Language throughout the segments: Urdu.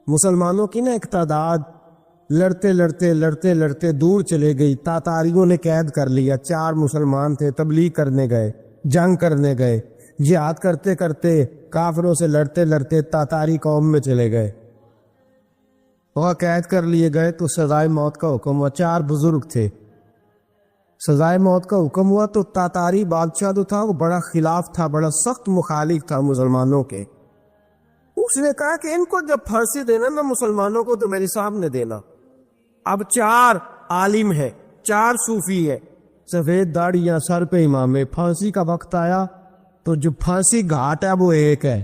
مسلمانوں کی نا ایک تعداد لڑتے لڑتے لڑتے لڑتے دور چلے گئی. تاتاریوں نے قید کر لیا. 4 مسلمان تھے, تبلیغ کرنے گئے, جنگ کرنے گئے, جہاد کرتے کرتے کافروں سے لڑتے لڑتے تاتاری قوم میں چلے گئے. وہ قید کر لیے گئے تو سزائے موت کا حکم ہوا. 4 بزرگ تھے. سزائے موت کا حکم ہوا تو تاتاری بادشاہ جو تھا وہ بڑا خلاف تھا, بڑا سخت مخالف تھا مسلمانوں کے. اس نے کہا کہ ان کو جب پھانسی دینا نا مسلمانوں کو تو میرے سامنے دینا. اب 4 عالم ہے, 4 صوفی ہے, سفید داڑیاں, سر پہ امامے. پھانسی کا وقت آیا تو جو پھانسی گھاٹ ہے وہ ایک ہے.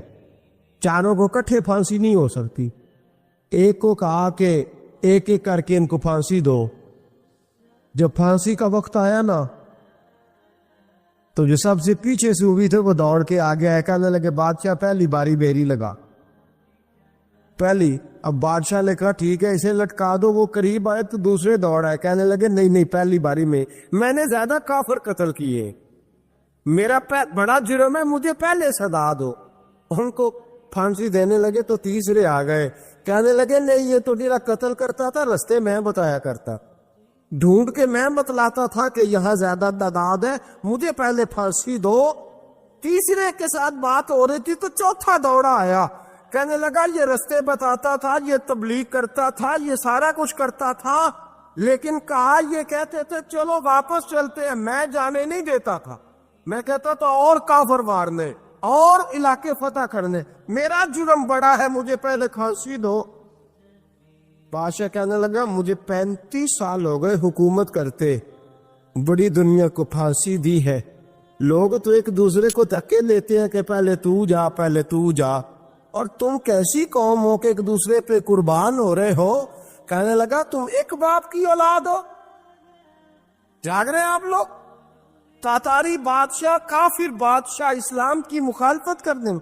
چاروں کو کٹھے پھانسی نہیں ہو سکتی. ایک کو کہا کہ ایک ایک کر کے ان کو پھانسی دو. جب پھانسی کا وقت آیا نا تو جو سب سے پیچھے سے ہوئی تھے وہ دوڑ کے آگے آئے, کہنے لگے بادشاہ پہلی باری بیری لگا پہلی. اب بادشاہ نے کہا ٹھیک ہے اسے لٹکا دو. وہ قریب آئے تو دوسرے دوڑ آئے, کہنے لگے نہیں نہیں پہلی باری میں نے زیادہ کافر قتل کیے, میرا بڑا جرم ہے, مجھے پہلے سزا دو. ان کو پھانسی دینے لگے تو تیسرے آ گئے, کہنے لگے نہیں یہ تو میرا قتل کرتا تھا, رستے میں بتایا کرتا, ڈھونڈ کے میں بتلاتا تھا کہ یہاں زیادہ تعداد ہے, مجھے پہلے پھانسی دو. تیسرے کے ساتھ بات ہو رہی تھی تو چوتھا دوڑا آیا, کہنے لگا یہ رستے بتاتا تھا, یہ تبلیغ کرتا تھا, یہ سارا کچھ کرتا تھا, لیکن کہا یہ کہتے تھے چلو واپس چلتے ہیں, میں جانے نہیں دیتا تھا. میں کہتا تھا اور کافر مارنے اور علاقے فتح کرنے, میرا جرم بڑا ہے, مجھے پہلے پھانسی دو. بادشاہ کہنے لگا مجھے 35 سال ہو گئے حکومت کرتے, بڑی دنیا کو پھانسی دی ہے, لوگ تو ایک دوسرے کو دھکے لیتے ہیں کہ پہلے تو جا پہلے تو جا, اور تم کیسی قوم ہو کہ ایک دوسرے پہ قربان ہو رہے ہو. کہنے لگا تم ایک باپ کی اولاد ہو. جاگ رہے ہیں آپ لوگ؟ تاتاری بادشاہ, کافر بادشاہ, اسلام کی مخالفت کرنے میں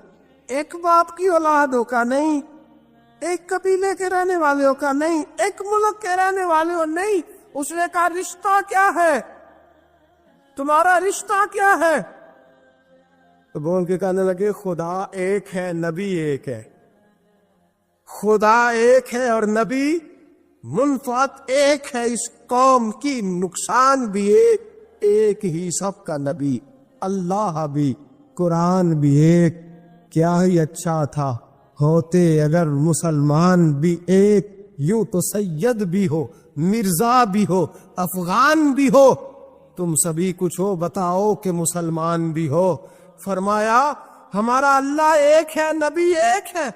ایک باپ کی اولاد ہو کا نہیں, ایک قبیلے کے رہنے والے ہو کا نہیں, ایک ملک کے رہنے والے ہو نہیں. اس نے کہا رشتہ کیا ہے, تمہارا رشتہ کیا ہے؟ تو بول کے کہنے لگے خدا ایک ہے, نبی ایک ہے. خدا ایک ہے اور نبی منفعت ایک ہے. اس قوم کی نقصان بھی ایک ہی, سب کا نبی, اللہ بھی, قرآن بھی ایک. کیا ہی اچھا تھا ہوتے اگر مسلمان بھی ایک, یوں تو سید بھی ہو, مرزا بھی ہو, افغان بھی ہو, تم سبھی کچھ ہو, بتاؤ کہ مسلمان بھی ہو. فرمایا ہمارا اللہ ایک ہے, نبی ایک ہے.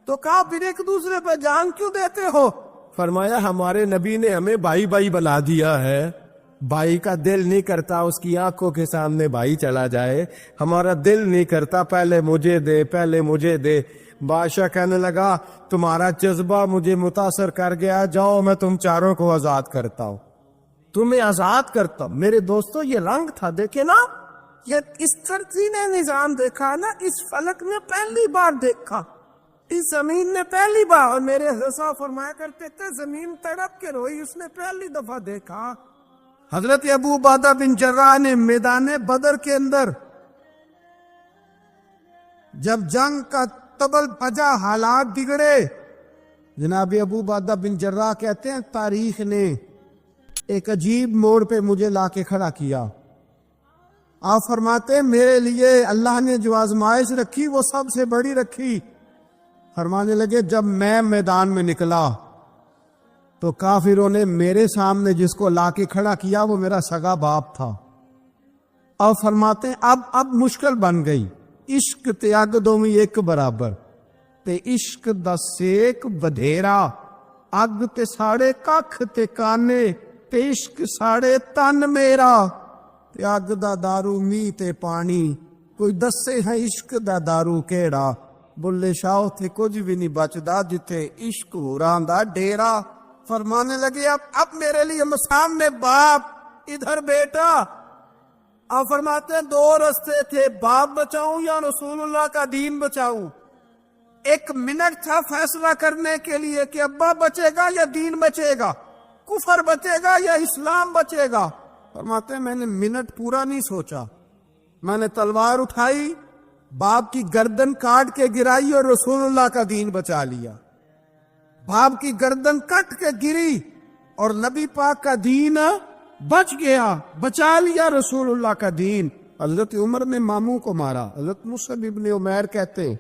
تو کہا پھر ایک دوسرے پہ جان کیوں دیتے ہو؟ فرمایا ہمارے نبی نے ہمیں بھائی بھائی بنا دیا ہے, بھائی کا دل نہیں کرتا اس کی آنکھوں کے سامنے بھائی چلا جائے, ہمارا دل نہیں کرتا پہلے مجھے دے پہلے مجھے دے. بادشاہ کہنے لگا تمہارا جذبہ مجھے متاثر کر گیا, جاؤ میں تم چاروں کو آزاد کرتا ہوں, تمہیں آزاد کرتا ہوں. میرے دوستو یہ رنگ تھا, دیکھے نا, یہ اس ترتیب نظام دیکھا نا, اس فلک نے پہلی بار دیکھا, اس زمین نے پہلی بار. اور میرے حضرت فرمایا کرتے تھے زمین تڑپ کے روئی, اس نے پہلی دفعہ دیکھا. حضرت ابو عبیدہ بن جراح نے میدان بدر کے اندر جب جنگ کا تبل بجا, حالات بگڑے, جناب ابو عبیدہ بن جراح کہتے ہیں تاریخ نے ایک عجیب موڑ پہ مجھے لا کے کھڑا کیا. آپ فرماتے ہیں میرے لیے اللہ نے جو آزمائش رکھی وہ سب سے بڑی رکھی. فرمانے لگے جب میں میدان میں نکلا تو کافروں نے میرے سامنے جس کو لا کے کھڑا کیا وہ میرا سگا باپ تھا. اور فرماتے ہیں اب مشکل بن گئی, عشق تے اگ دومی ایک برابر, تے عشق دا سیک بدھیرا, اگ تے ساڑے ککھ تے کانے, تے عشق ساڑے تن میرا, تے اگ دا دارو می تے پانی, کوئی دسے ہے عشق دا دارو کیڑا, بلے شاہ تھے کچھ بھی نہیں بچدا جتے عشق ہوراں دا ڈیرا. فرمانے لگے اب میرے لیے سامنے باپ, ادھر بیٹا. آپ فرماتے ہیں 2 رستے تھے, باپ بچاؤں یا رسول اللہ کا دین بچاؤں. 1 منٹ تھا فیصلہ کرنے کے لیے کہ ابا بچے گا یا دین بچے گا, کفر بچے گا یا اسلام بچے گا. فرماتے ہیں میں نے منٹ پورا نہیں سوچا, میں نے تلوار اٹھائی, باپ کی گردن کاٹ کے گرائی اور رسول اللہ کا دین بچا لیا. باپ کی گردن کٹ کے گری اور نبی پاک کا دین بچ گیا، بچا لیا رسول اللہ کا دین۔ حضرت عمر نے ماموں کو مارا۔ حضرت مصعب ابن عمیر کہتے ہیں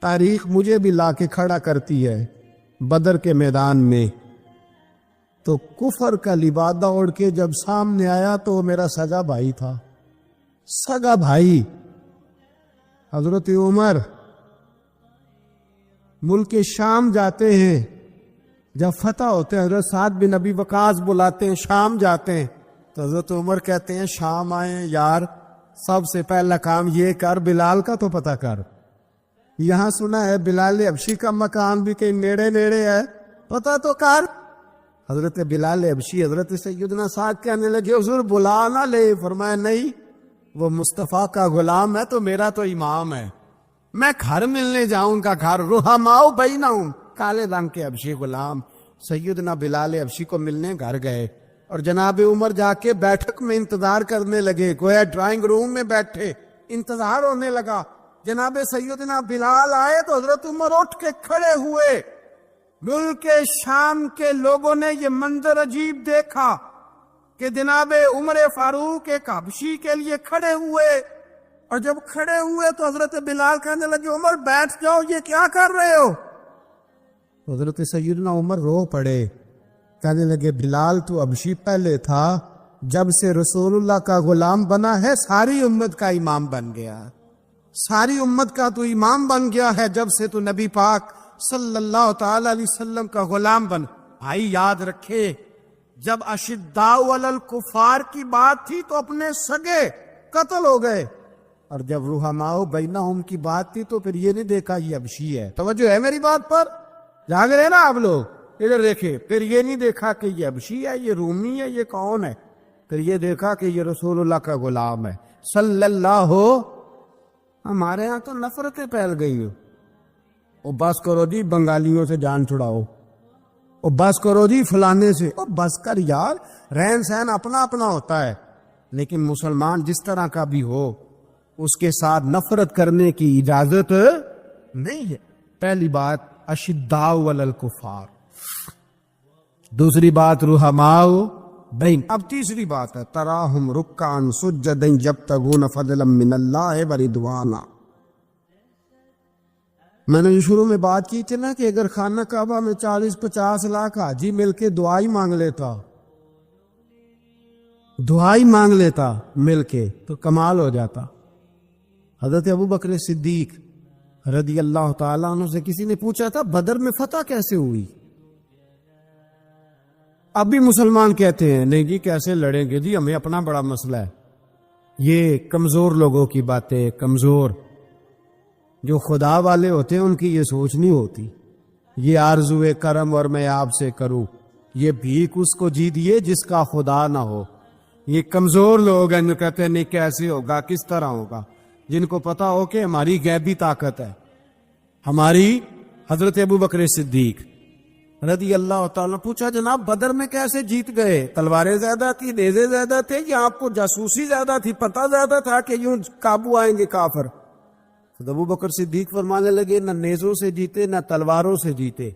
تاریخ مجھے بھی لا کے کھڑا کرتی ہے بدر کے میدان میں، تو کفر کا لبادہ اوڑھ کے جب سامنے آیا تو وہ میرا سگا بھائی تھا، سگا بھائی۔ حضرت عمر ملک شام جاتے ہیں، جب فتح ہوتے ہیں حضرت سعد بن ابی وقاص بلاتے ہیں، شام جاتے ہیں تو حضرت عمر کہتے ہیں شام آئے یار، سب سے پہلا کام یہ کر بلال کا تو پتہ کر۔ یہاں سنا ہے بلال حبشی کا مکان بھی کہیں نیڑے نیڑے ہے، پتہ تو کر۔ حضرت بلال حبشی حضرت سیدنا سعد کہنے لگے حضور بلا نہ لے، فرمایا نہیں، وہ مصطفیٰ کا غلام ہے تو میرا تو امام ہے، میں گھر ملنے جاؤں ان کا گھر، رحماؤ بینہم، کالے رنگ کے حبشی غلام سیدنا بلال حبشی کو ملنے گھر گئے، اور جناب عمر جا کے بیٹھک میں انتظار کرنے لگے، گویا ڈرائنگ روم میں بیٹھے انتظار ہونے لگا۔ جناب سیدنا بلال آئے تو حضرت عمر اٹھ کے کھڑے ہوئے۔ ملک شام کے لوگوں نے یہ منظر عجیب دیکھا کہ جناب عمر فاروق ایک حبشی کے لیے کھڑے ہوئے، اور جب کھڑے ہوئے تو حضرت بلال کہنے لگے عمر بیٹھ جاؤ، یہ کیا کر رہے ہو؟ حضرت سیدنا عمر رو پڑے، کہنے لگے بلال تو حبشی پہلے تھا، جب سے رسول اللہ کا غلام بنا ہے ساری امت کا امام بن گیا، ساری امت کا تو امام بن گیا ہے جب سے تو نبی پاک صلی اللہ تعالی علیہ وسلم کا غلام بن۔ بھائی یاد رکھے جب اشداء علی الکفار کی بات تھی تو اپنے سگے قتل ہو گئے، اور جب رحماء بینہم کی بات تھی تو پھر یہ نہیں دیکھا یہ حبشی ہے۔ توجہ ہے میری بات پر؟ جاگ رہے نا آپ لوگ، ادھر دیکھیں، پھر یہ نہیں دیکھا کہ یہ حبشی ہے، یہ رومی ہے، یہ کون ہے، پھر یہ دیکھا کہ یہ رسول اللہ کا غلام ہے صلی اللہ۔ ہمارے ہاں تو نفرتیں پھیل گئی ہو، او بس کرو جی بنگالیوں سے جان چھڑاؤ، او بس کرو جی فلانے سے، او بس کر یار، رہن سہن اپنا اپنا ہوتا ہے، لیکن مسلمان جس طرح کا بھی ہو اس کے ساتھ نفرت کرنے کی اجازت نہیں ہے۔ پہلی بات اشداء علی الکفار، دوسری بات رحماء بین، اب تیسری بات ہے تراہم رکعا سجدا یبتغون فضلا من اللہ ورضوانا۔ میں نے شروع میں بات کی تھی نا کہ اگر خانہ کعبہ میں 40-50 لاکھ حاجی مل کے دعائی مانگ لیتا، دعائی مانگ لیتا مل کے تو کمال ہو جاتا۔ حضرت ابو بکر صدیق رضی اللہ تعالیٰ عنہ سے کسی نے پوچھا تھا بدر میں فتح کیسے ہوئی؟ اب بھی مسلمان کہتے ہیں نہیں جی کیسے لڑیں گے جی، ہمیں اپنا بڑا مسئلہ ہے۔ یہ کمزور لوگوں کی باتیں، کمزور جو خدا والے ہوتے ہیں ان کی یہ سوچ نہیں ہوتی۔ یہ آرزو کرم اور میں آپ سے کروں، یہ بھیک اس کو جی دیے جس کا خدا نہ ہو۔ یہ کمزور لوگ ہیں جو کہتے ہیں نہیں کیسے ہوگا، کس طرح ہوگا، جن کو پتا ہو کہ ہماری غیبی طاقت ہے، ہماری حضرت ابو بکر صدیق رضی اللہ تعالیٰ پوچھا جناب بدر میں کیسے جیت گئے؟ تلواریں زیادہ تھی، نیزے زیادہ تھے، یا آپ کو جاسوسی زیادہ تھی، پتہ زیادہ تھا کہ یوں قابو آئیں گے کافر؟ تو ابو بکر صدیق فرمانے لگے نہ نیزوں سے جیتے نہ تلواروں سے جیتے،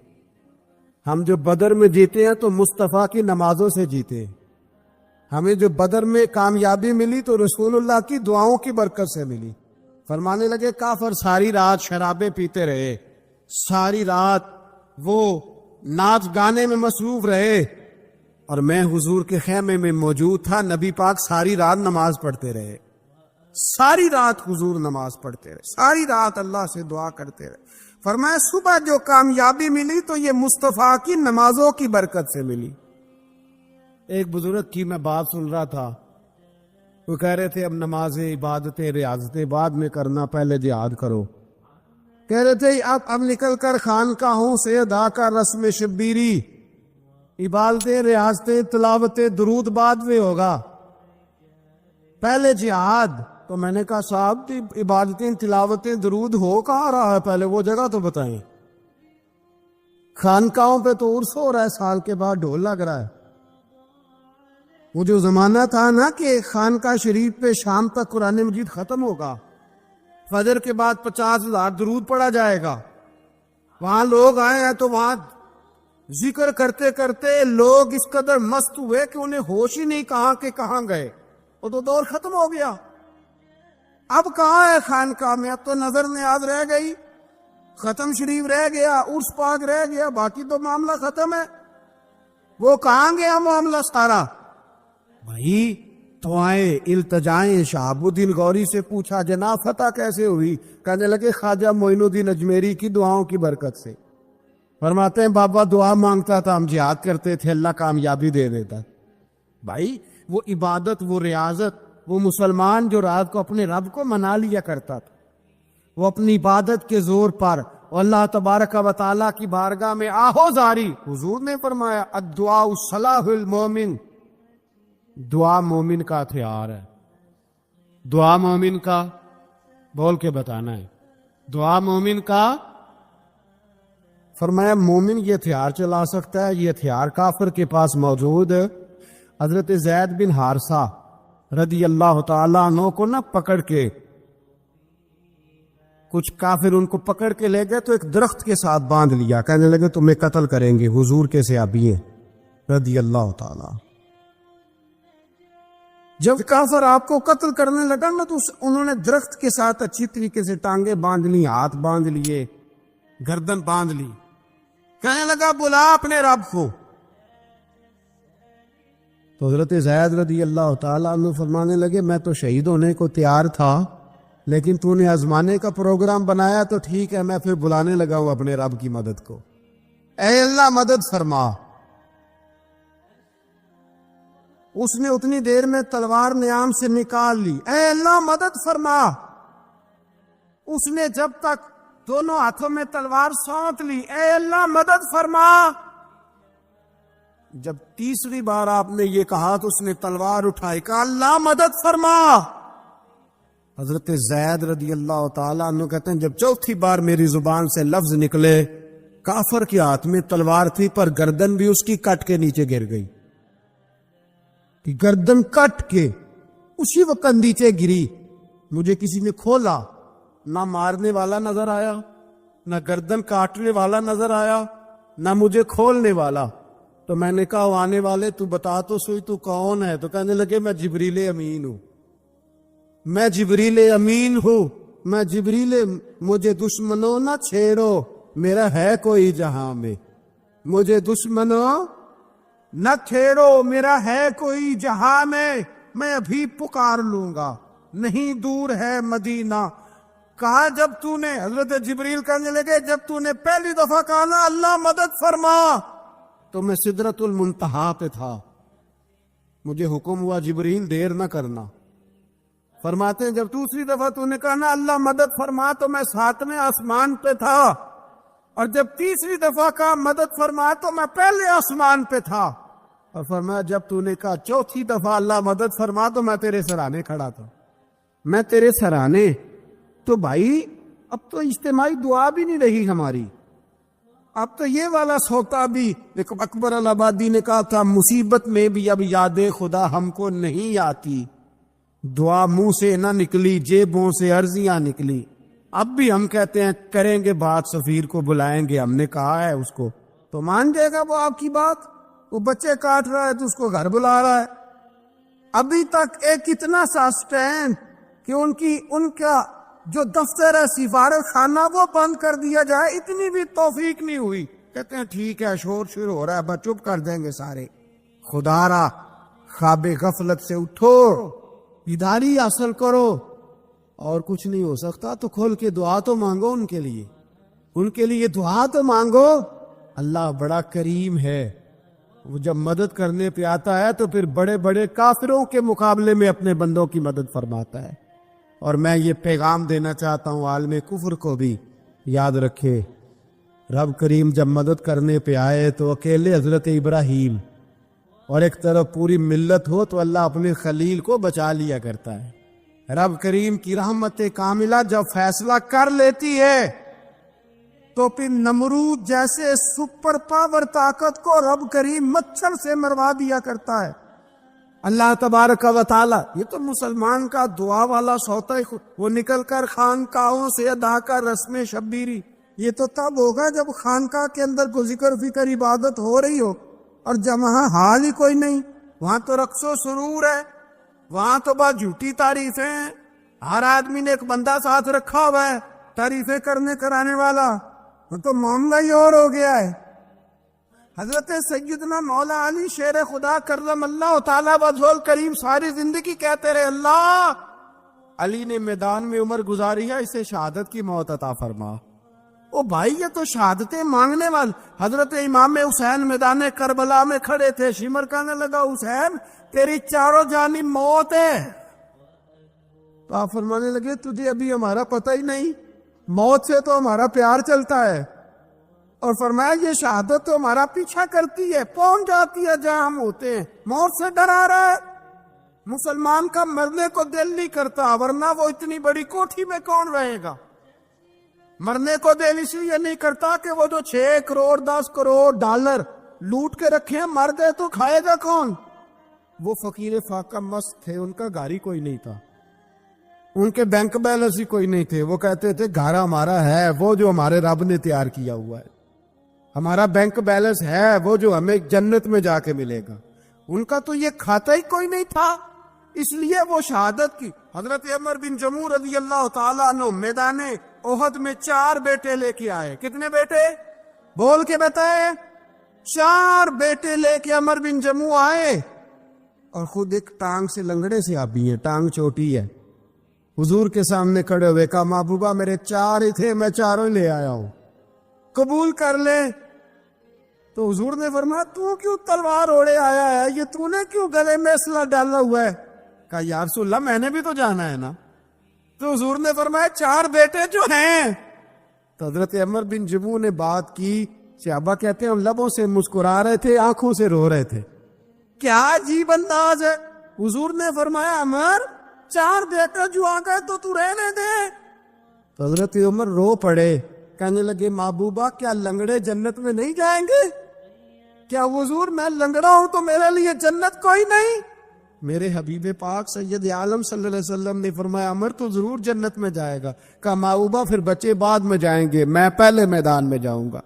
ہم جو بدر میں جیتے ہیں تو مصطفیٰ کی نمازوں سے جیتے، ہمیں جو بدر میں کامیابی ملی تو رسول اللہ کی دعاؤں کی برکت سے ملی۔ فرمانے لگے کافر ساری رات شرابیں پیتے رہے، ساری رات وہ ناچ گانے میں مصروف رہے، اور میں حضور کے خیمے میں موجود تھا، نبی پاک ساری رات نماز پڑھتے رہے، ساری رات حضور نماز پڑھتے رہے، ساری رات اللہ سے دعا کرتے رہے۔ فرمایا صبح جو کامیابی ملی تو یہ مصطفیٰ کی نمازوں کی برکت سے ملی۔ ایک بزرگ کی میں بات سن رہا تھا، وہ کہہ رہے تھے اب نمازیں عبادتیں ریاضتیں بعد میں کرنا، پہلے جہاد کرو۔ کہہ رہے تھے اب نکل کر خانقاہوں سے ادا کا رسم شبیری، عبادتیں ریاضتیں تلاوتیں درود بعد میں ہوگا، پہلے جہاد۔ تو میں نے کہا صاحب عبادتیں تلاوتیں درود ہو کہاں رہا ہے، پہلے وہ جگہ تو بتائیں۔ خانقاہوں پہ تو عرس ہو رہا ہے، سال کے بعد ڈھول لگ رہا ہے۔ وہ جو زمانہ تھا نا کہ خانقاہ شریف پہ شام تک قرآن مجید ختم ہوگا، فجر کے بعد 50,000 درود پڑھا جائے گا، وہاں لوگ آئے ہیں تو وہاں ذکر کرتے کرتے لوگ اس قدر مست ہوئے کہ انہیں ہوش ہی نہیں کہاں کہ کہاں گئے. وہ تو دور ختم ہو گیا. اب کہاں ہے خانقاہ میں؟ اب تو نظر نیاز رہ گئی، ختم شریف رہ گیا، عرس پاک رہ گیا، باقی تو معاملہ ختم ہے. وہ کہاں گیا معاملہ سارا؟ بھائی دعائیں التجائیں. شہاب الدین غوری سے پوچھا جناب فتح کیسے ہوئی؟ کہنے لگے خواجہ معین الدین اجمیری کی دعاؤں کی برکت سے. فرماتے ہیں بابا دعا مانگتا تھا، ہم جہاد کرتے تھے، اللہ کامیابی دے دیتا. بھائی وہ عبادت، وہ ریاضت، وہ مسلمان جو رات کو اپنے رب کو منا لیا کرتا تھا، وہ اپنی عبادت کے زور پر اللہ تبارک و تعالیٰ کی بارگاہ میں آہو زاری. حضور نے فرمایا الدعاء صلاح المومن، دعا مومن کا ہتھیار ہے. دعا مومن کا بول کے بتانا ہے. دعا مومن کا، فرمایا مومن یہ ہتھیار چلا سکتا ہے، یہ ہتھیار کافر کے پاس موجود ہے. حضرت زید بن حارثہ رضی اللہ تعالیٰ عنہ کو نہ پکڑ کے کچھ کافر ان کو پکڑ کے لے گئے تو ایک درخت کے ساتھ باندھ لیا. کہنے لگے تمہیں قتل کریں گے، حضور کے صحابی ہیں رضی اللہ تعالیٰ. جب کافر آپ کو قتل کرنے لگا نا تو انہوں نے درخت کے ساتھ اچھی طریقے سے ٹانگیں باندھ لی، ہاتھ باندھ لیے، گردن باندھ لی. کہنے لگا بلا اپنے رب کو. تو حضرت زید رضی اللہ تعالیٰ عنہ فرمانے لگے میں تو شہید ہونے کو تیار تھا، لیکن تو نے آزمانے کا پروگرام بنایا تو ٹھیک ہے، میں پھر بلانے لگا ہوں اپنے رب کی مدد کو. اے اللہ مدد فرما. اس نے اتنی دیر میں تلوار نیام سے نکال لی. اے اللہ مدد فرما. اس نے جب تک دونوں ہاتھوں میں تلوار سونت لی. اے اللہ مدد فرما. جب تیسری بار آپ نے یہ کہا تو اس نے تلوار اٹھائی، کہا اللہ مدد فرما. حضرت زید رضی اللہ تعالیٰ عنہ کہتے ہیں جب چوتھی بار میری زبان سے لفظ نکلے، کافر کے ہاتھ میں تلوار تھی پر گردن بھی اس کی کٹ کے نیچے گر گئی. کہ گردن کٹ کے اسی وقت نیچے گری. مجھے کسی نے کھولا، نہ مارنے والا نظر آیا، نہ گردن کاٹنے والا نظر آیا، نہ مجھے کھولنے والا. تو میں نے کہا آنے والے تو بتا تو سوئی تو کون ہے؟ تو کہنے لگے میں جبریل امین ہوں، میں جبریل امین ہوں، میں جبریل. مجھے دشمنوں نہ چھیڑو، میرا ہے کوئی جہاں میں. مجھے دشمنوں نہ چھیڑو، میرا ہے کوئی جہاں میں ابھی پکار لوں گا، نہیں دور ہے مدینہ. کہا جب تو نے، حضرت جبریل کہنے لگے جب تو نے پہلی دفعہ کہا نا اللہ مدد فرما تو میں سدرۃ المنتہا پہ تھا. مجھے حکم ہوا جبریل دیر نہ کرنا. فرماتے ہیں جب دوسری دفعہ تو نے کہا نا اللہ مدد فرما تو میں 7ویں آسمان پہ تھا، اور جب تیسری دفعہ کہا مدد فرما تو میں پہلے آسمان پہ تھا. اور فرمایا جب تو نے کہا چوتھی دفعہ اللہ مدد فرما تو میں تیرے سرانے کھڑا تھا، میں تیرے سرانے. تو بھائی اب تو اجتماعی دعا بھی نہیں رہی ہماری. اب تو یہ والا سوتا بھی، دیکھو اکبر الآبادی نے کہا تھا مصیبت میں بھی اب یاد خدا ہم کو نہیں آتی، دعا منہ سے نہ نکلی جیبوں سے عرضیاں نکلی. اب بھی ہم کہتے ہیں کریں گے بات، سفیر کو بلائیں گے، ہم نے کہا ہے اس کو تو مان جائے گا وہ آپ کی بات. وہ بچے کاٹ رہا ہے تو اس کو گھر بلا رہا ہے. ابھی تک ایک اتنا سا سٹینڈ کہ ان کا جو دفتر ہے سفارت خانہ وہ بند کر دیا جائے، اتنی بھی توفیق نہیں ہوئی. کہتے ہیں ٹھیک ہے شور شروع ہو رہا ہے بس چپ کر دیں گے سارے. خدا را خواب غفلت سے اٹھو، بیداری حاصل کرو. اور کچھ نہیں ہو سکتا تو کھول کے دعا تو مانگو، ان کے لیے دعا تو مانگو. اللہ بڑا کریم ہے، وہ جب مدد کرنے پہ آتا ہے تو پھر بڑے بڑے کافروں کے مقابلے میں اپنے بندوں کی مدد فرماتا ہے. اور میں یہ پیغام دینا چاہتا ہوں عالم کفر کو بھی، یاد رکھے رب کریم جب مدد کرنے پہ آئے تو اکیلے حضرت ابراہیم اور ایک طرف پوری ملت ہو تو اللہ اپنے خلیل کو بچا لیا کرتا ہے. رب کریم کی رحمت کاملہ جب فیصلہ کر لیتی ہے تو پھر نمرود جیسے سپر پاور طاقت کو رب کریم مچھر سے مروا دیا کرتا ہے. اللہ تبارک و تعالی، یہ تو مسلمان کا دعا والا سوتا ہے، وہ نکل کر خانقاہوں سے ادا کر رسم شبیری یہ تو تب ہوگا جب خانقاہ کے اندر کوئی ذکر فکر عبادت ہو رہی ہو، اور جب وہاں حال ہی کوئی نہیں، وہاں تو رقص و سرور ہے، وہاں تو بس جھوٹی تعریفیں ہیں، ہر آدمی نے ایک بندہ ساتھ رکھا ہوا ہے تعریفیں کرنے کرانے والا، وہ تو معاملہ ہی اور ہو گیا ہے۔ حضرت سیدنا مولا علی شیر خدا کرم اللہ تعالیٰ وجہہ کریم ساری زندگی کہتے رہے، اللہ علی نے میدان میں عمر گزاری ہے، اسے شہادت کی موت عطا فرما۔ او بھائی یہ تو شہادتیں مانگنے والے۔ حضرت امام حسین میدان کربلا میں کھڑے تھے، شمر کہنے لگا حسین تیری چاروں جانب موت ہے، تو آپ فرمانے لگے تجھے ابھی ہمارا پتہ ہی نہیں، موت سے تو ہمارا پیار چلتا ہے، اور فرمایا یہ شہادت تو ہمارا پیچھا کرتی ہے، پہنچ جاتی ہے جہاں ہم ہوتے ہیں، موت سے ڈرا رہا ہے۔ مسلمان کا مرنے کو دل نہیں کرتا، ورنہ وہ اتنی بڑی کوٹھی میں کون رہے گا؟ مرنے کو دل اس لیے نہیں کرتا کہ وہ جو 6 کروڑ 10 کروڑ ڈالر لوٹ کے رکھے ہیں، مر گئے تو کھائے گا کون؟ وہ فقیر فاقہ مست تھے، ان کا گھر ہی کوئی نہیں تھا، ان کے بینک بیلنس ہی کوئی نہیں تھے، وہ کہتے تھے گھر ہمارا ہے وہ جو ہمارے رب نے تیار کیا ہوا ہے، ہمارا بینک بیلنس ہے وہ جو ہمیں جنت میں جا کے ملے گا۔ ان کا تو یہ کھاتا ہی کوئی نہیں تھا، اس لیے وہ شہادت کی۔ حضرت عمر بن جموح رضی اللہ تعالیٰ عنہ میدان احد میں 4 بیٹے لے کے آئے۔ کتنے بیٹے؟ بول کے بتائے۔ 4 بیٹے لے کے عمر بن جموح آئے، اور خود ایک ٹانگ سے لنگڑے سے آبی ہیں، ٹانگ چھوٹی ہے، حضور کے سامنے کھڑے ہوئے کہا محبوبہ میرے 4 ہی تھے، میں 4 ہی لے آیا ہوں، قبول کر لے۔ تو حضور نے فرمایا تو کیوں تلوار اوڑے آیا ہے، یہ تو نے کیوں گلے میں اسلحہ ڈالا ہوا ہے؟ کہا یا رسول اللہ میں نے بھی تو جانا ہے نا۔ تو حضور نے فرمایا 4 بیٹے جو ہیں۔ تو حضرت عمر بن جموح نے بات کی، صحابہ کہتے ہیں لبوں سے مسکرا رہے تھے، آنکھوں سے رو رہے تھے، کیا عجیب انداز ہے۔ حضور نے فرمایا عمر 4 بیٹے جو آ گئے تو رہنے دے۔ تو حضرت عمر رو پڑے، کہنے لگے محبوبہ کیا لنگڑے جنت میں نہیں جائیں گے؟ کیا حضور میں لنگڑا ہوں تو میرے لیے جنت کوئی نہیں؟ میرے حبیب پاک سید عالم صلی اللہ علیہ وسلم نے فرمایا عمر تو ضرور جنت میں جائے گا۔ کہا محبوبہ پھر بچے بعد میں جائیں گے، میں پہلے میدان میں جاؤں گا۔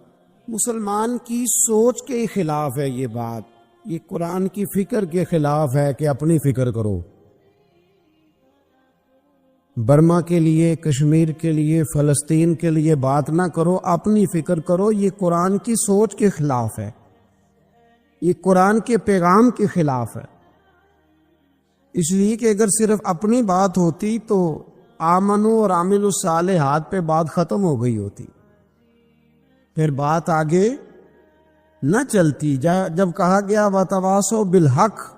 مسلمان کی سوچ کے خلاف ہے یہ بات، یہ قرآن کی فکر کے خلاف ہے کہ اپنی فکر کرو، برما کے لیے، کشمیر کے لیے، فلسطین کے لیے بات نہ کرو، اپنی فکر کرو۔ یہ قرآن کی سوچ کے خلاف ہے، یہ قرآن کے پیغام کے خلاف ہے، اس لیے کہ اگر صرف اپنی بات ہوتی تو آمنو اور عامل الصالحات پہ بات ختم ہو گئی ہوتی، پھر بات آگے نہ چلتی۔ جب کہا گیا وَتَوَاصَوْا بِالْحَقِّ،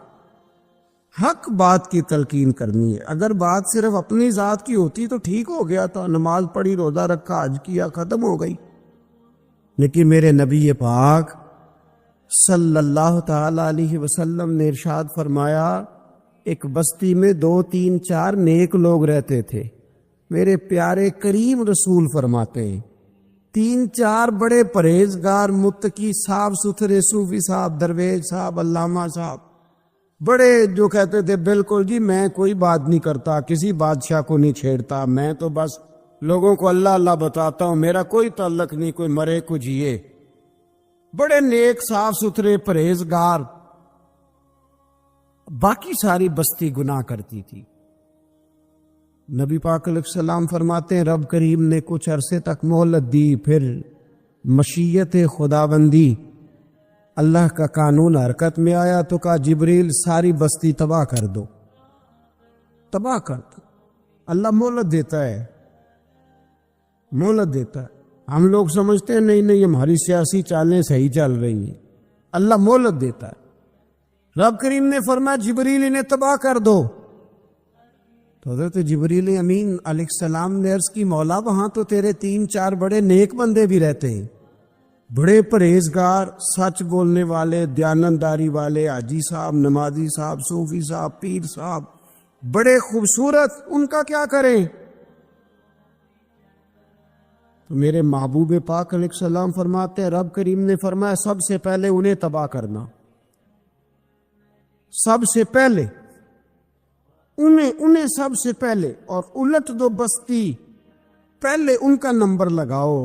حق بات کی تلقین کرنی ہے، اگر بات صرف اپنی ذات کی ہوتی تو ٹھیک ہو گیا تھا، نماز پڑھی، روزہ رکھا، حج کیا، ختم ہو گئی۔ لیکن میرے نبی پاک صلی اللہ تعالی علیہ وسلم نے ارشاد فرمایا ایک بستی میں 2 3 4 نیک لوگ رہتے تھے۔ میرے پیارے کریم رسول فرماتے ہیں 3 4 بڑے پرہیزگار، متقی، صاف ستھرے صوفی صاحب، درویش صاحب، علامہ صاحب، بڑے جو کہتے تھے بالکل جی میں کوئی بات نہیں کرتا، کسی بادشاہ کو نہیں چھیڑتا، میں تو بس لوگوں کو اللہ اللہ بتاتا ہوں، میرا کوئی تعلق نہیں، کوئی مرے کو جیے، بڑے نیک صاف ستھرے پرہیزگار۔ باقی ساری بستی گناہ کرتی تھی۔ نبی پاک علیہ السلام فرماتے ہیں رب کریم نے کچھ عرصے تک مہلت دی، پھر مشیت خداوندی اللہ کا قانون حرکت میں آیا تو کہا جبریل ساری بستی تباہ کر دو، تباہ کر دو۔ اللہ مہلت دیتا ہے، مہلت دیتا ہے۔ ہم لوگ سمجھتے ہیں نہیں نہیں ہماری سیاسی چالیں صحیح چل رہی ہیں، اللہ مہلت دیتا ہے۔ رب کریم نے فرمایا جبریل انہیں تباہ کر دو، تو حضرت جبریل امین علیہ السلام نے عرض کی مولا وہاں تو تیرے 3 4 بڑے نیک بندے بھی رہتے ہیں، بڑے پرہیزگار، سچ بولنے والے، دیانتداری والے، حاجی صاحب، نمازی صاحب، صوفی صاحب، پیر صاحب، بڑے خوبصورت، ان کا کیا کریں؟ تو میرے محبوب پاک علیہ السلام فرماتے ہیں رب کریم نے فرمایا سب سے پہلے انہیں تباہ کرنا، سب سے پہلے انہیں سب سے پہلے، اور الٹ دو بستی، پہلے ان کا نمبر لگاؤ۔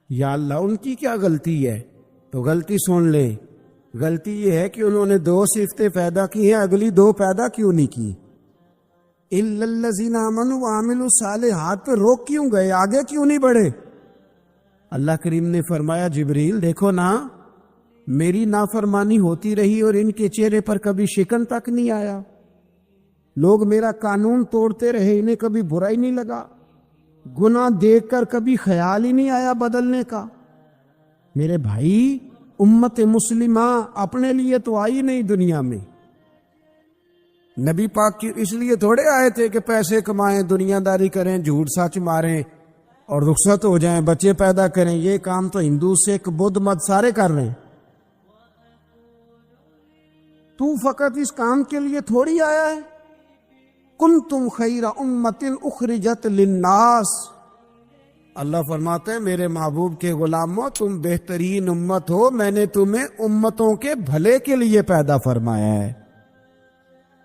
یا اللہ ان کی کیا غلطی ہے؟ تو غلطی سن لے، غلطی یہ ہے کہ انہوں نے 2 صفتیں پیدا کی ہیں، اگلی 2 پیدا کیوں نہیں کی؟ الا الذین آمنوا وعملوا الصالحات پہ روک کیوں گئے؟ آگے کیوں نہیں بڑھے؟ اللہ کریم نے فرمایا جبریل دیکھو نا، میری نافرمانی ہوتی رہی اور ان کے چہرے پر کبھی شکن تک نہیں آیا، لوگ میرا قانون توڑتے رہے، انہیں کبھی برا ہی نہیں لگا، گناہ دیکھ کر کبھی خیال ہی نہیں آیا بدلنے کا۔ میرے بھائی امت مسلمہ اپنے لیے تو آئی نہیں دنیا میں، نبی پاک کی اس لیے تھوڑے آئے تھے کہ پیسے کمائیں، دنیا داری کریں، جھوٹ سچ ماریں اور رخصت ہو جائیں، بچے پیدا کریں۔ یہ کام تو ہندو سکھ بدھ مت سارے کر رہے ہیں، تو فقط اس کام کے لیے تھوڑی آیا ہے۔ کنتم خیر امت اخرجت للناس، اللہ فرماتے ہیں میرے محبوب کے غلاموں تم بہترین امت ہو، میں نے تمہیں امتوں کے بھلے کے لیے پیدا فرمایا ہے،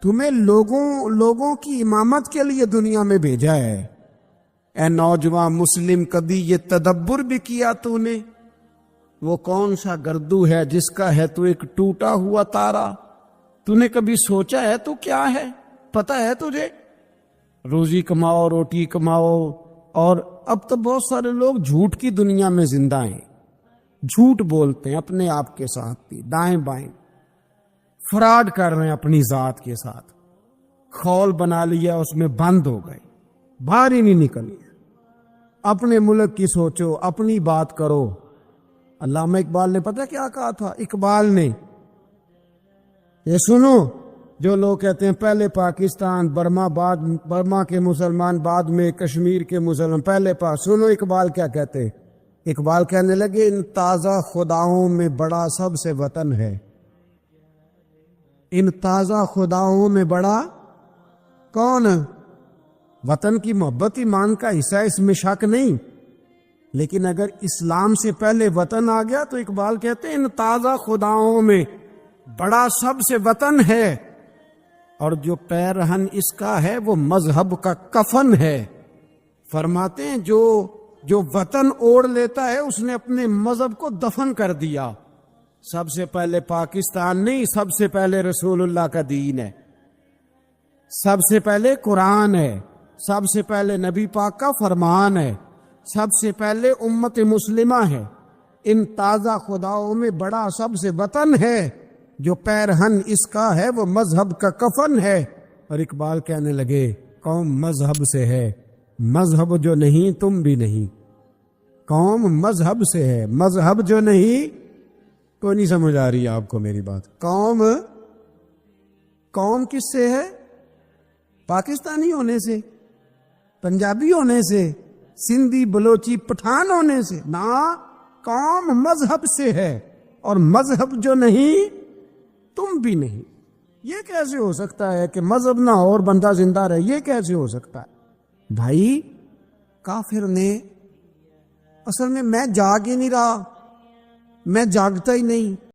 تمہیں لوگوں کی امامت کے لیے دنیا میں بھیجا ہے۔ اے نوجوان مسلم، کبھی یہ تدبر بھی کیا تو نے؟ وہ کون سا گردو ہے جس کا ہے تو ایک ٹوٹا ہوا تارا؟ تو نے کبھی سوچا ہے تو کیا ہے؟ پتہ ہے تجھے؟ روزی کماؤ، روٹی کماؤ، اور اب تو بہت سارے لوگ جھوٹ کی دنیا میں زندہ ہیں، جھوٹ بولتے ہیں اپنے آپ کے ساتھ بھی، دائیں بائیں فراڈ کر رہے ہیں اپنی ذات کے ساتھ، خول بنا لیا اس میں بند ہو گئے، باہر ہی نہیں نکلی۔ اپنے ملک کی سوچو، اپنی بات کرو۔ علامہ اقبال نے پتہ کیا کہا تھا؟ اقبال نے، یہ سنو، جو لوگ کہتے ہیں پہلے پاکستان، برما کے مسلمان بعد میں کشمیر کے مسلمان، پہلے سنو اقبال کیا کہتے ہیں۔ اقبال کہنے لگے ان تازہ خداؤں میں بڑا سب سے وطن ہے، ان تازہ خداؤں میں بڑا کون؟ وطن کی محبت ایمان کا حصہ، اس میں شک نہیں، لیکن اگر اسلام سے پہلے وطن آ گیا تو اقبال کہتے ہیں ان تازہ خداؤں میں بڑا سب سے وطن ہے، اور جو پیرہن اس کا ہے وہ مذہب کا کفن ہے۔ فرماتے ہیں جو وطن اوڑھ لیتا ہے اس نے اپنے مذہب کو دفن کر دیا۔ سب سے پہلے پاکستان نہیں، سب سے پہلے رسول اللہ کا دین ہے، سب سے پہلے قرآن ہے، سب سے پہلے نبی پاک کا فرمان ہے، سب سے پہلے امت مسلمہ ہے۔ ان تازہ خداؤں میں بڑا سب سے وطن ہے، جو پیرہن اس کا ہے وہ مذہب کا کفن ہے۔ اور اقبال کہنے لگے قوم مذہب سے ہے، مذہب جو نہیں تم بھی نہیں۔ قوم مذہب سے ہے، مذہب جو نہیں، کوئی نہیں سمجھ آ رہی آپ کو میری بات؟ قوم کس سے ہے؟ پاکستانی ہونے سے، پنجابی ہونے سے، سندھی بلوچی پٹھان ہونے سے؟ نہ، قوم مذہب سے ہے، اور مذہب جو نہیں تم بھی نہیں۔ یہ کیسے ہو سکتا ہے کہ مذہب نہ اور بندہ زندہ رہے؟ یہ کیسے ہو سکتا ہے؟ بھائی کافر نے اصل میں جاگ ہی نہیں رہا، میں جاگتا ہی نہیں،